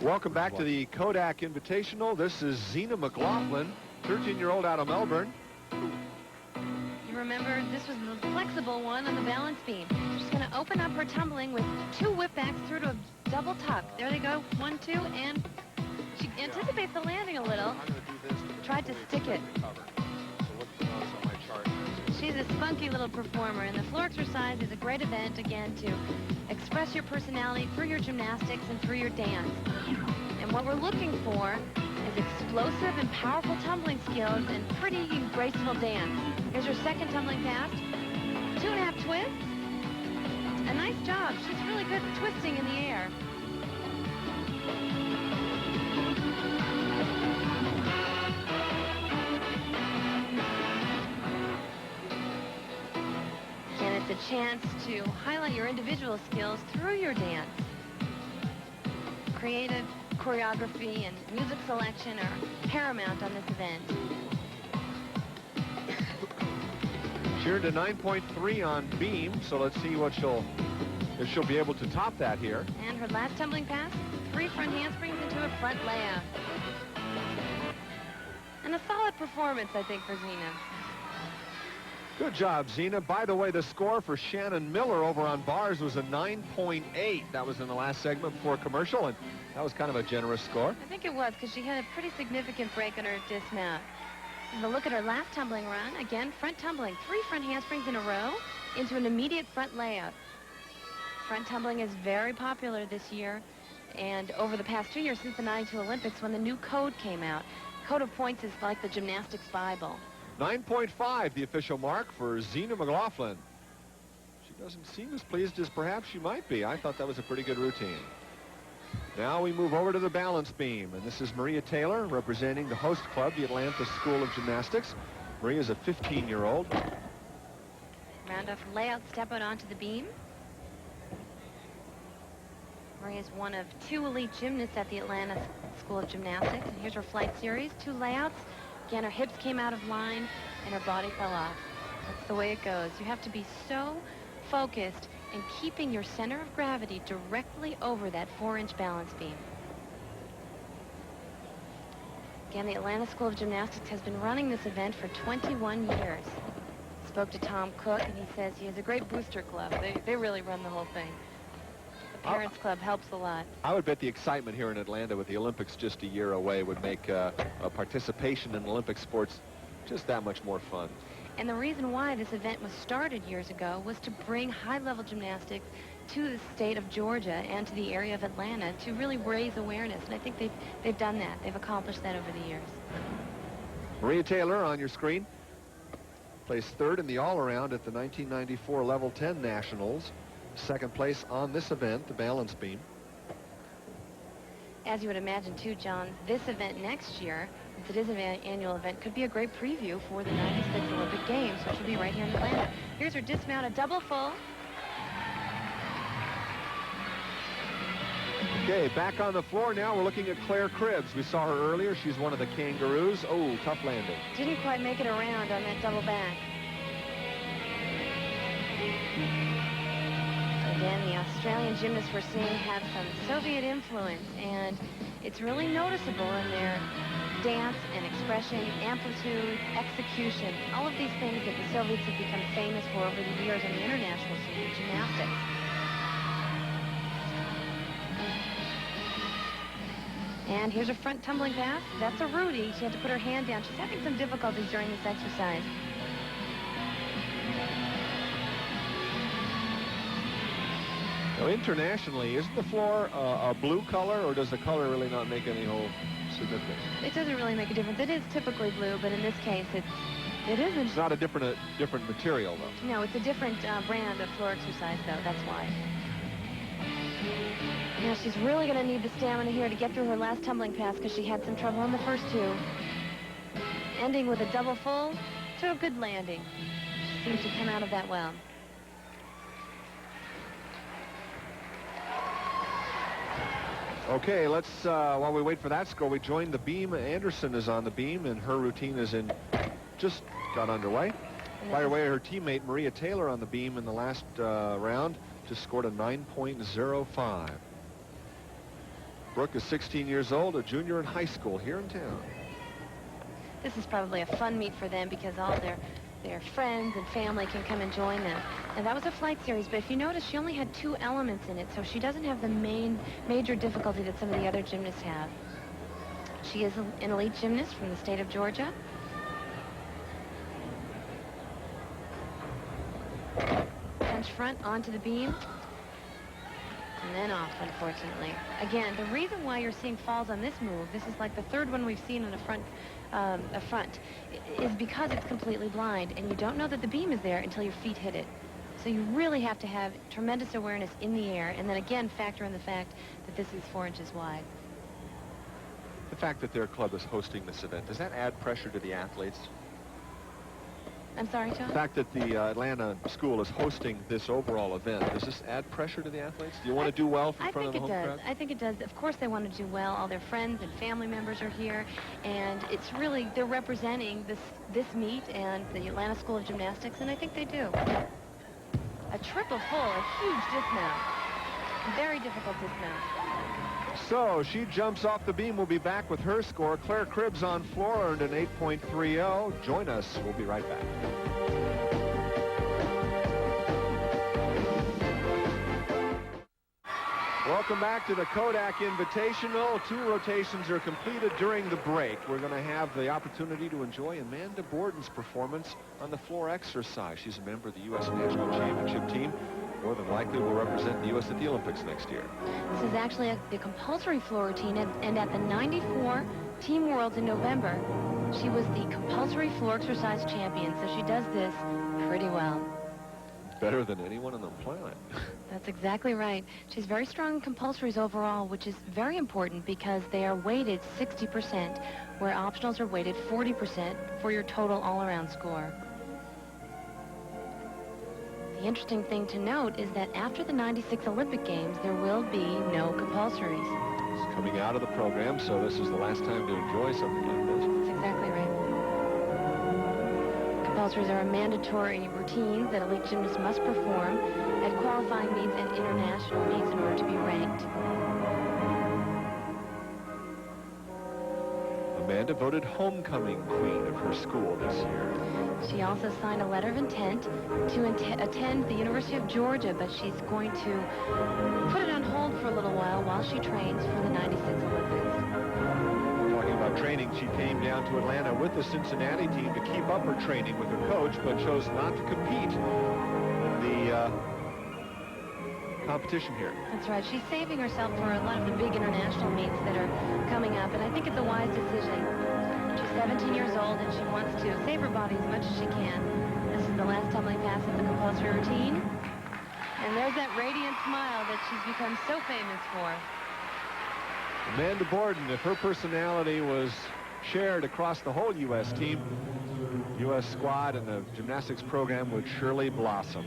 Welcome back to the Kodak Invitational. This is Zena McLaughlin, 13-year-old out of Melbourne. You remember, this was the flexible one on the balance beam. She's going to open up her tumbling with 2 whip-backs through to a double tuck. There they go, 1, 2, and she anticipates the landing a little. Tried to stick it. She's a spunky little performer, and the floor exercise is a great event, again, to express your personality through your gymnastics and through your dance. And what we're looking for is explosive and powerful tumbling skills and pretty graceful dance. Here's her second tumbling pass. 2.5 twists. A nice job. She's really good at twisting in the air. And it's a chance to highlight your individual skills through your dance. Creative choreography and music selection are paramount on this event. She earned a 9.3 on beam, so let's see what if she'll be able to top that here. And her last tumbling pass, 3 front handsprings into a front layout. And a solid performance, I think, for Zena. Good job, Zena. By the way, the score for Shannon Miller over on bars was a 9.8. That was in the last segment before commercial, and that was kind of a generous score. I think it was, because she had a pretty significant break on her dismount. And look at her last tumbling run. Again, front tumbling. 3 front handsprings in a row into an immediate front layout. Front tumbling is very popular this year, and over the past 2 years since the '92 Olympics, when the new code came out. Code of points is like the gymnastics Bible. 9.5, the official mark for Zena McLaughlin. She doesn't seem as pleased as perhaps she might be. I thought that was a pretty good routine. Now we move over to the balance beam, and this is Maria Taylor representing the host club, the Atlanta School of Gymnastics. Maria is a 15-year-old. Round off layout, step out onto the beam. Maria is one of 2 elite gymnasts at the Atlanta School of Gymnastics. And here's her flight series, 2 layouts. Again, her hips came out of line and her body fell off. That's the way it goes. You have to be so focused and keeping your center of gravity directly over that 4-inch balance beam. Again, the Atlanta School of Gymnastics has been running this event for 21 years. Spoke to Tom Cook, and he says he has a great booster club. They really run the whole thing. The Parents Club helps a lot. I would bet the excitement here in Atlanta with the Olympics just a year away would make a participation in Olympic sports just that much more fun. And the reason why this event was started years ago was to bring high-level gymnastics to the state of Georgia and to the area of Atlanta to really raise awareness. And I think they've done that. They've accomplished that over the years. Maria Taylor on your screen. Placed 3rd in the all-around at the 1994 Level 10 Nationals. 2nd place on this event, the balance beam. As you would imagine, too, John, this event next year, since it is an annual event, could be a great preview for the '96 Olympic Games, which will be right here in Atlanta. Here's her dismount, a double full. Okay, back on the floor now. We're looking at Claire Cribbs. We saw her earlier. She's one of the kangaroos. Oh, tough landing. Didn't quite make it around on that double back. Again, the Australian gymnasts we're seeing have some Soviet influence, and it's really noticeable in their dance and expression, amplitude, execution, all of these things that the Soviets have become famous for over the years on the international scene in gymnastics. And here's a front tumbling pass. That's a Rudy. She had to put her hand down. She's having some difficulties during this exercise. Now, internationally, isn't the floor a blue color, or does the color really not make any whole significance? It doesn't really make a difference. It is typically blue, but in this case, it isn't. It's not a different material, though. No, it's a different brand of floor exercise, though. That's why. Now, she's really going to need the stamina here to get through her last tumbling pass because she had some trouble on the first 2. Ending with a double full to a good landing. She seems to come out of that well. Okay, let's, while we wait for that score, we join the beam. Anderson is on the beam, and her routine is just got underway. By the way, her teammate Maria Taylor on the beam in the last round just scored a 9.05. Brooke is 16 years old, a junior in high school here in town. This is probably a fun meet for them because all their friends and family can come and join them. And that was a flight series, but if you notice, she only had 2 elements in it, so she doesn't have the major difficulty that some of the other gymnasts have. She is an elite gymnast from the state of Georgia. Punch front onto the beam. And then off, unfortunately. Again, the reason why you're seeing falls on this move, this is like the 3rd one we've seen on a front, is because it's completely blind, and you don't know that the beam is there until your feet hit it. So you really have to have tremendous awareness in the air, and then again factor in the fact that this is 4 inches wide. The fact that their club is hosting this event, does that add pressure to the athletes? I'm sorry, John? The fact that the Atlanta school is hosting this overall event, does this add pressure to the athletes? Do you want to do well in front of the home crowd? I think it does. Of course they want to do well. All their friends and family members are here, and it's really, they're representing this meet and the Atlanta School of Gymnastics, and I think they do. A triple pull, a huge dismount. Very difficult dismount. So she jumps off the beam. We'll be back with her score. Claire Cribbs on floor earned an 8.30. Join us. We'll be right back. Welcome back to the Kodak Invitational. 2 rotations are completed during the break. We're going to have the opportunity to enjoy Amanda Borden's performance on the floor exercise. She's a member of the U.S. National Championship team. More than likely will represent the U.S. at the Olympics next year. This is actually the compulsory floor routine, and at the 94 Team Worlds in November, she was the compulsory floor exercise champion, so she does this pretty well. Better than anyone on the planet. That's exactly right. She's very strong in compulsories overall, which is very important because they are weighted 60%, where optionals are weighted 40% for your total all-around score. The interesting thing to note is that after the 96 Olympic Games, there will be no compulsories. It's coming out of the program, so this is the last time to enjoy something like this. That's exactly right. Compulsories are a mandatory routine that elite gymnasts must perform at qualifying meets and international meets in order to be ranked. Amanda voted homecoming queen of her school this year. She also signed a letter of intent to attend the University of Georgia, but she's going to put it on hold for a little while she trains for the 96 Olympics. Talking about training, she came down to Atlanta with the Cincinnati team to keep up her training with her coach, but chose not to compete in the competition here. That's right. She's saving herself for a lot of the big international meets that are coming up, and I think it's a wise decision. She's 17 years old, and she wants to save her body as much as she can. This is the last tumbling pass of the compulsory routine. And there's that radiant smile that she's become so famous for. Amanda Borden, if her personality was shared across the whole U.S. team, U.S. squad and the gymnastics program would surely blossom.